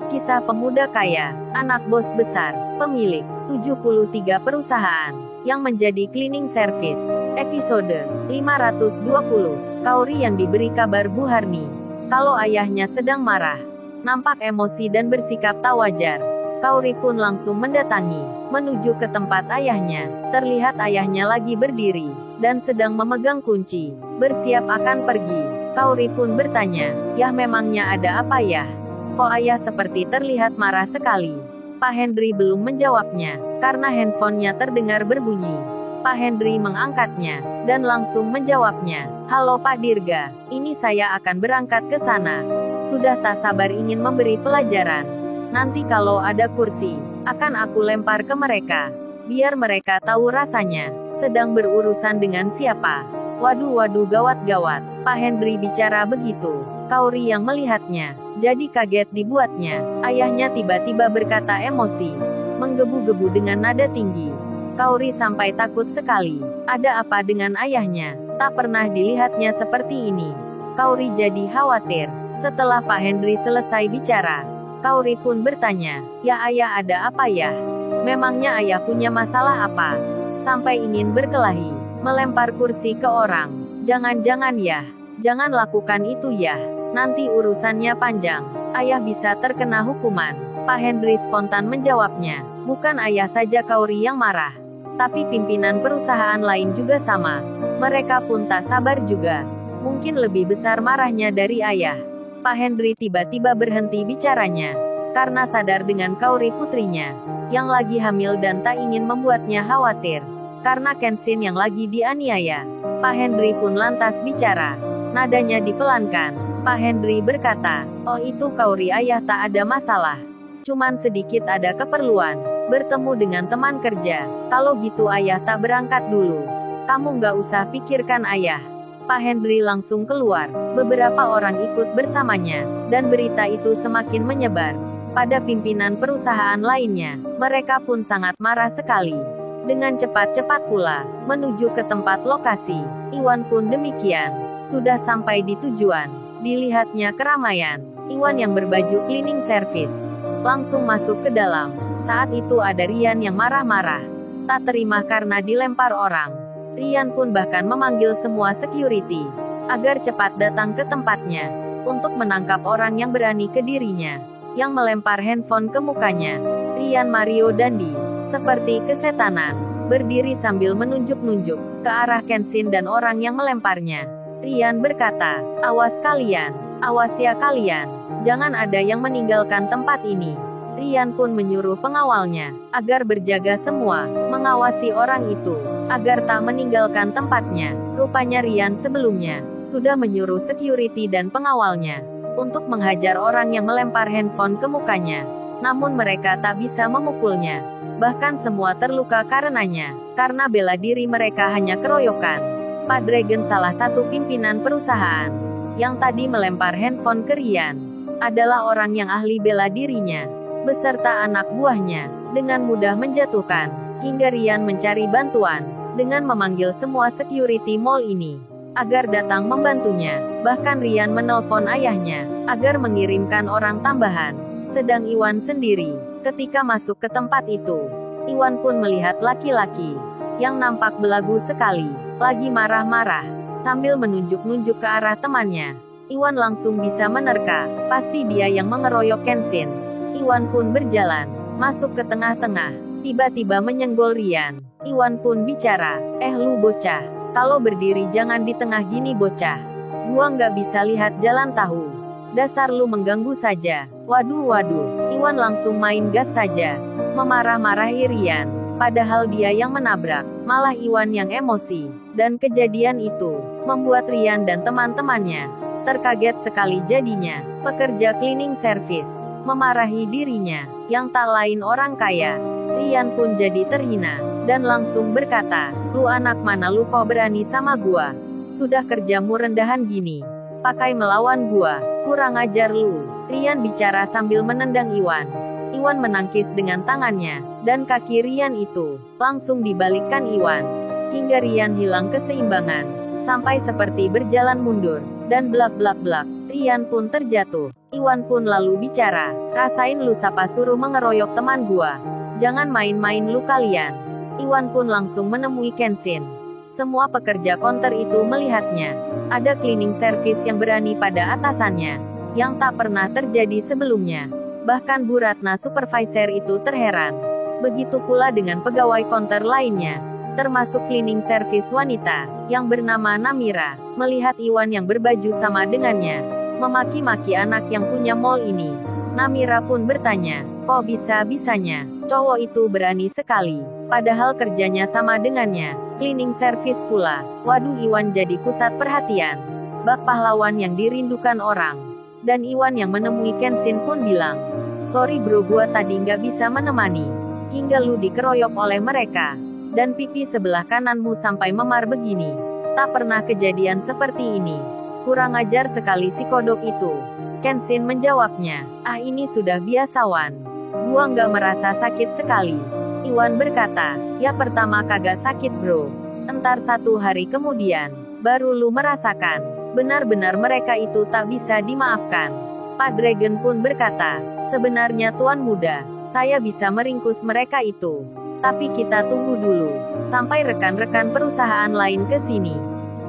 Kisah pemuda kaya, anak bos besar, pemilik 73 perusahaan, yang menjadi cleaning service. Episode 520. Kauri yang diberi kabar Bu Harni kalau ayahnya sedang marah, nampak emosi dan bersikap tak wajar. Kauri pun langsung mendatangi, menuju ke tempat ayahnya. Terlihat ayahnya lagi berdiri, dan sedang memegang kunci, bersiap akan pergi. Kauri pun bertanya, "Yah, memangnya ada apa ya? Kok ayah seperti terlihat marah sekali?" Pak Hendri belum menjawabnya, karena handphonenya terdengar berbunyi. Pak Hendri mengangkatnya, dan langsung menjawabnya, "Halo Pak Dirga, ini saya akan berangkat ke sana. Sudah tak sabar ingin memberi pelajaran. Nanti kalau ada kursi, akan aku lempar ke mereka. Biar mereka tahu rasanya, sedang berurusan dengan siapa." Waduh, gawat-gawat. Pak Hendri bicara begitu. Kauri yang melihatnya, jadi kaget dibuatnya. Ayahnya tiba-tiba berkata emosi, menggebu-gebu dengan nada tinggi. Kauri sampai takut sekali. Ada apa dengan ayahnya? Tak pernah dilihatnya seperti ini. Kauri jadi khawatir. Setelah Pak Hendri selesai bicara, Kauri pun bertanya, "Ya ayah, ada apa ya? Memangnya ayah punya masalah apa? Sampai ingin berkelahi, melempar kursi ke orang. Jangan-jangan ya? Jangan lakukan itu ya. Nanti urusannya panjang. Ayah bisa terkena hukuman." Pak Hendri spontan menjawabnya, "Bukan ayah saja Kauri yang marah, tapi pimpinan perusahaan lain juga sama. Mereka pun tak sabar juga. Mungkin lebih besar marahnya dari ayah." Pak Hendri tiba-tiba berhenti bicaranya, karena sadar dengan Kauri putrinya, yang lagi hamil dan tak ingin membuatnya khawatir, karena Kenshin yang lagi dianiaya. Pak Hendri pun lantas bicara. Nadanya dipelankan. Pak Hendri berkata, "Oh itu Kauri ayah, tak ada masalah. Cuman sedikit ada keperluan, bertemu dengan teman kerja. Kalau gitu ayah tak berangkat dulu. Kamu nggak usah pikirkan ayah." Pak Hendri langsung keluar. Beberapa orang ikut bersamanya, dan berita itu semakin menyebar pada pimpinan perusahaan lainnya. Mereka pun sangat marah sekali. Dengan cepat-cepat pula, menuju ke tempat lokasi. Iwan pun demikian. Sudah sampai di tujuan, dilihatnya keramaian. Iwan yang berbaju cleaning service langsung masuk ke dalam. Saat itu ada Rian yang marah-marah, tak terima karena dilempar orang. Rian pun bahkan memanggil semua security agar cepat datang ke tempatnya untuk menangkap orang yang berani ke dirinya, yang melempar handphone ke mukanya. Rian, Mario, Dandi, seperti kesetanan, berdiri sambil menunjuk-nunjuk ke arah Kenshin dan orang yang melemparnya. Rian berkata, "Awas kalian, awas ya kalian, jangan ada yang meninggalkan tempat ini." Rian pun menyuruh pengawalnya agar berjaga semua, mengawasi orang itu agar tak meninggalkan tempatnya. Rupanya Rian sebelumnya sudah menyuruh security dan pengawalnya untuk menghajar orang yang melempar handphone ke mukanya. Namun mereka tak bisa memukulnya. Bahkan semua terluka karenanya, karena bela diri mereka hanya keroyokan. Pak Dragon, salah satu pimpinan perusahaan yang tadi melempar handphone ke Rian, adalah orang yang ahli bela dirinya, beserta anak buahnya, dengan mudah menjatuhkan, hingga Rian mencari bantuan, dengan memanggil semua security mall ini, agar datang membantunya. Bahkan Rian menelpon ayahnya, agar mengirimkan orang tambahan. Sedang Iwan sendiri, ketika masuk ke tempat itu, Iwan pun melihat laki-laki, yang nampak belagu sekali, lagi marah-marah, sambil menunjuk-nunjuk ke arah temannya. Iwan langsung bisa menerka, pasti dia yang mengeroyok Kenshin. Iwan pun berjalan, masuk ke tengah-tengah, tiba-tiba menyenggol Rian. Iwan pun bicara, "Lu bocah, kalau berdiri jangan di tengah gini bocah. Gua nggak bisa lihat jalan tahu. Dasar lu mengganggu saja." Waduh, Iwan langsung main gas saja, memarah-marahi Rian. Padahal dia yang menabrak, malah Iwan yang emosi. Dan kejadian itu membuat Rian dan teman-temannya terkaget sekali jadinya. Pekerja cleaning service memarahi dirinya, yang tak lain orang kaya. Rian pun jadi terhina, dan langsung berkata, "Lu anak mana lu kok berani sama gua? Sudah kerjamu rendahan gini, pakai melawan gua, kurang ajar lu." Rian bicara sambil menendang Iwan. Iwan menangkis dengan tangannya, dan kaki Rian itu langsung dibalikkan Iwan, hingga Rian hilang keseimbangan, sampai seperti berjalan mundur. Dan blak-blak-blak, Rian pun terjatuh. Iwan pun lalu bicara, rasain lu siapa suruh mengeroyok teman gua. Jangan main-main lu kalian. Iwan pun langsung menemui Kenshin. Semua pekerja konter itu melihatnya. Ada cleaning service yang berani pada atasannya, yang tak pernah terjadi sebelumnya. Bahkan Bu Ratna supervisor itu terheran. Begitu pula dengan pegawai konter lainnya, termasuk cleaning service wanita, yang bernama Namira, melihat Iwan yang berbaju sama dengannya, memaki-maki anak yang punya mall ini. Namira pun bertanya, kok bisa-bisanya, cowok itu berani sekali, padahal kerjanya sama dengannya, cleaning service pula. Waduh, Iwan jadi pusat perhatian. Bak pahlawan yang dirindukan orang. Dan Iwan yang menemui Kenshin pun bilang, sorry bro, gua tadi nggak bisa menemani. Hingga lu dikeroyok oleh mereka. Dan pipi sebelah kananmu sampai memar begini. Tak pernah kejadian seperti ini. Kurang ajar sekali si kodok itu. Kenshin menjawabnya, ah ini sudah biasa Wan. Gua nggak merasa sakit sekali. Iwan berkata, ya pertama kagak sakit bro. Entar 1 hari kemudian, baru lu merasakan. Benar-benar mereka itu tak bisa dimaafkan. Pak Dragon pun berkata, sebenarnya Tuan Muda, saya bisa meringkus mereka itu. Tapi kita tunggu dulu, sampai rekan-rekan perusahaan lain ke sini.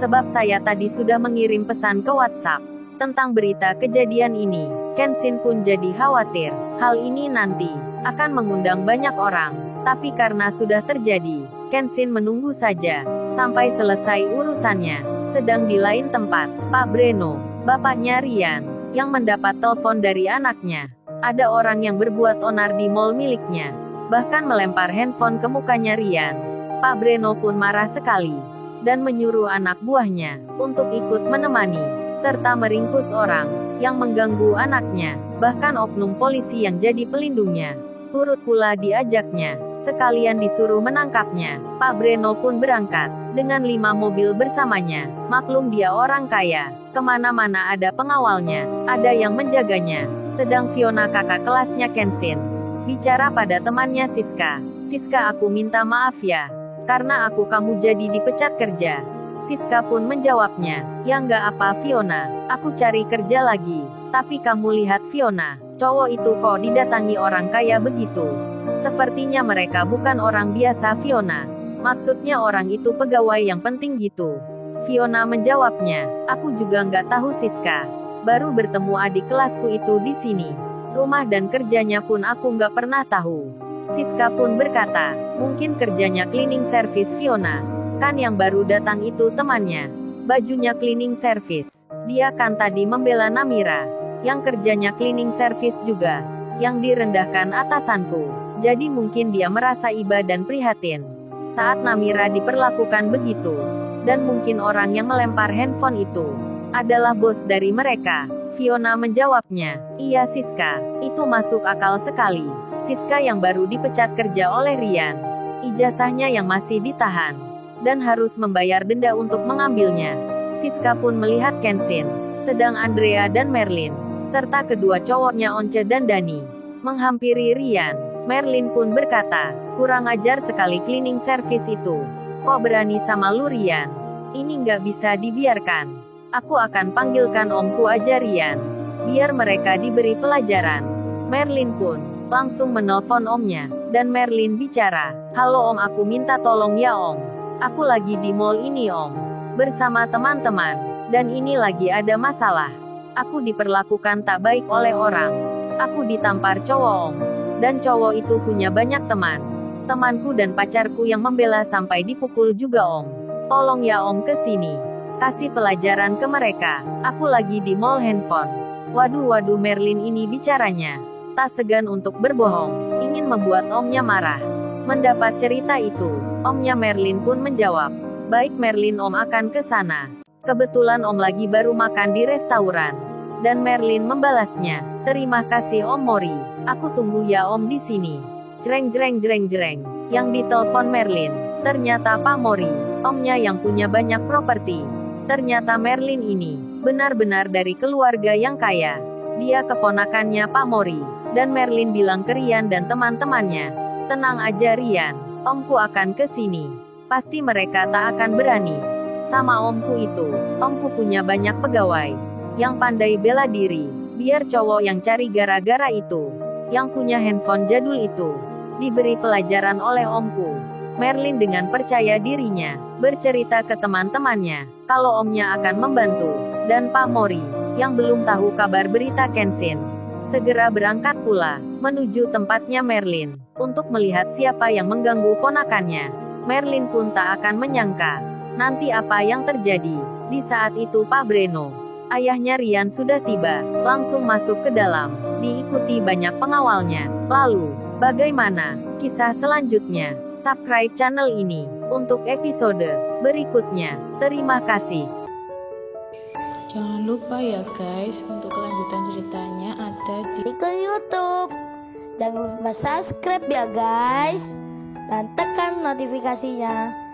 Sebab saya tadi sudah mengirim pesan ke WhatsApp, tentang berita kejadian ini. Kenshin pun jadi khawatir, hal ini nanti, akan mengundang banyak orang. Tapi karena sudah terjadi, Kenshin menunggu saja, sampai selesai urusannya. Sedang di lain tempat, Pak Breno, bapaknya Rian, yang mendapat telepon dari anaknya. Ada orang yang berbuat onar di mall miliknya. Bahkan melempar handphone ke mukanya Rian. Pak Breno pun marah sekali, dan menyuruh anak buahnya, untuk ikut menemani, serta meringkus orang, yang mengganggu anaknya. Bahkan oknum polisi yang jadi pelindungnya, turut pula diajaknya, sekalian disuruh menangkapnya. Pak Breno pun berangkat, dengan 5 mobil bersamanya. Maklum dia orang kaya, kemana-mana ada pengawalnya, ada yang menjaganya. Sedang Fiona kakak kelasnya Kenshin bicara pada temannya Siska. Siska, aku minta maaf ya, karena kamu jadi dipecat kerja. Siska pun menjawabnya, ya nggak apa Fiona, aku cari kerja lagi. Tapi kamu lihat Fiona, cowok itu kok didatangi orang kaya begitu. Sepertinya mereka bukan orang biasa Fiona. Maksudnya orang itu pegawai yang penting gitu. Fiona menjawabnya, aku juga nggak tahu Siska. Baru bertemu adik kelasku itu di sini. Rumah dan kerjanya pun aku nggak pernah tahu. Siska pun berkata, mungkin kerjanya cleaning service Fiona. Kan yang baru datang itu temannya. Bajunya cleaning service. Dia kan tadi membela Namira, yang kerjanya cleaning service juga. Yang direndahkan atasanku. Jadi mungkin dia merasa iba dan prihatin saat Namira diperlakukan begitu. Dan mungkin orang yang melempar handphone itu adalah bos dari mereka. Fiona menjawabnya, iya Siska, itu masuk akal sekali. Siska yang baru dipecat kerja oleh Rian. Ijazahnya yang masih ditahan. Dan harus membayar denda untuk mengambilnya. Siska pun melihat Kenshin. Sedang Andrea dan Merlin, serta kedua cowoknya Once dan Dani, menghampiri Rian. Merlin pun berkata, kurang ajar sekali cleaning service itu. Kok berani sama lu Rian? Ini nggak bisa dibiarkan. Aku akan panggilkan omku aja Rian. Biar mereka diberi pelajaran. Merlin pun langsung menelpon omnya. Dan Merlin bicara, halo om, aku minta tolong ya om. Aku lagi di mall ini om. Bersama teman-teman. Dan ini lagi ada masalah. Aku diperlakukan tak baik oleh orang. Aku ditampar cowok om. Dan cowok itu punya banyak teman. Temanku dan pacarku yang membela sampai dipukul juga om. Tolong ya om ke sini. Kasih pelajaran ke mereka. Aku lagi di mall handphone. Waduh Merlin ini bicaranya. Tak segan untuk berbohong. Ingin membuat omnya marah. Mendapat cerita itu, omnya Merlin pun menjawab. Baik Merlin, om akan ke sana. Kebetulan om lagi baru makan di restoran. Dan Merlin membalasnya. Terima kasih om Mori. Aku tunggu ya om di sini. Jreng. Yang ditelepon Merlin. Ternyata Pak Mori. Omnya yang punya banyak properti. Ternyata Merlin ini benar-benar dari keluarga yang kaya. Dia keponakannya Pak Mori. Dan Merlin bilang ke Rian dan teman-temannya, tenang aja Rian, omku akan ke sini. Pasti mereka tak akan berani. Sama omku itu, omku punya banyak pegawai yang pandai bela diri. Biar cowok yang cari gara-gara itu, yang punya handphone jadul itu, diberi pelajaran oleh omku. Merlin dengan percaya dirinya bercerita ke teman-temannya kalau omnya akan membantu. Dan Pak Mori, yang belum tahu kabar berita Kenshin, segera berangkat pula menuju tempatnya Merlin untuk melihat siapa yang mengganggu ponakannya. Merlin pun tak akan menyangka nanti apa yang terjadi. Di saat itu Pak Breno, ayahnya Rian, sudah tiba, langsung masuk ke dalam, diikuti banyak pengawalnya. Lalu, bagaimana kisah selanjutnya? Subscribe channel ini untuk episode berikutnya. Terima kasih. Jangan lupa ya guys, untuk kelanjutan ceritanya ada di YouTube. Jangan lupa subscribe ya guys, dan tekan notifikasinya